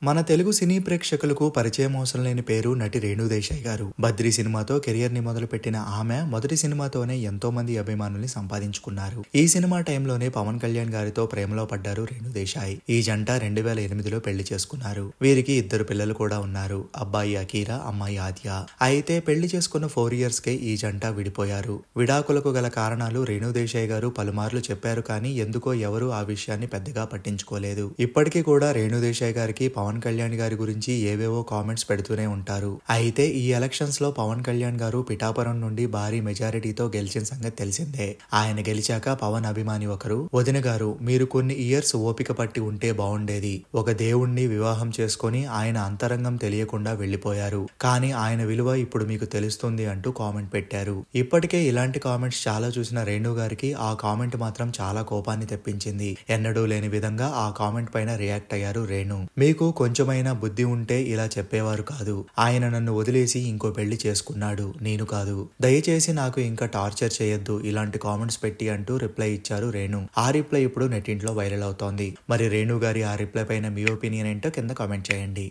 మన తెలుగు సినీ ప్రేక్షకులకు పరిచయం అవసరం లేని పేరు నటి రేణు దేశాయ్ గారు. బద్రి సినిమాతో కెరియర్ ని మొదలుపెట్టిన ఆమె మొదటి సినిమాతోనే ఎంతో మంది అభిమానుల్ని సంపాదించుకున్నారు. ఈ సినిమా టైంలోనే పవన్ కళ్యాణ్ గారితో ప్రేమలో పడ్డారు రేణు దేశాయ్. ఈ జంట 2008లో పెళ్లి చేసుకున్నారు. వీరికి 2 పిల్లలు కూడా ఉన్నారు. అబ్బాయి అకీరా, అమ్మాయి ఆద్య. అయితే పెళ్లి చేసుకున్న 4 years కే ఈ జంట విడిపోయారు. విడాకులకు గల కారణాలు రేణు దేశాయ్ గారు పలుమార్లు చెప్పారు, కానీ ఎందుకో ఎవరు ఆ విషయాన్ని పెద్దగా పట్టించుకోలేదు. ఇప్పటికీ కూడా రేణు దేశాయ్ గారికి పవన్ కళ్యాణ్ గారి గురించి ఏవేవో కామెంట్స్ పెడుతూనే ఉంటారు. అయితే ఈ ఎలక్షన్స్ లో పవన్ కళ్యాణ్ గారు పిఠాపురం నుండి భారీ మెజారిటీతో గెలిచిన సంగతి తెలిసిందే. ఆయన గెలిచాక పవన్ అభిమాని ఒకరు, వదిన గారు మీరు కొన్ని ఇయర్స్ ఓపిక పట్టి ఉంటే బాగుండేది. ఒక దేవుణ్ణి వివాహం చేసుకుని ఆయన అంతరంగం తెలియకుండా వెళ్లిపోయారు. కానీ ఆయన విలువ ఇప్పుడు మీకు తెలుస్తుంది అంటూ కామెంట్ పెట్టారు. ఇప్పటికే ఇలాంటి కామెంట్స్ చాలా చూసిన రేణు గారికి ఆ కామెంట్ మాత్రం చాలా కోపాన్ని తెప్పించింది. ఎన్నడూ లేని విధంగా ఆ కామెంట్ పైన రియాక్ట్ అయ్యారు రేణు. మీకు కొంచెమైనా బుద్ధి ఉంటే ఇలా చెప్పేవారు కాదు. ఆయన నన్ను వదిలేసి ఇంకో పెళ్లి చేసుకున్నాడు, నేను కాదు. దయచేసి నాకు ఇంకా టార్చర్ చేయొద్దు ఇలాంటి కామెంట్స్ పెట్టి అంటూ రిప్లై ఇచ్చారు రేణు. ఆ రిప్లై ఇప్పుడు నెట్టింట్లో వైరల్ అవుతోంది. మరి రేణు గారి ఆ రిప్లై పైన మీ ఒపీనియన్ ఏంటో కింద కామెంట్ చేయండి.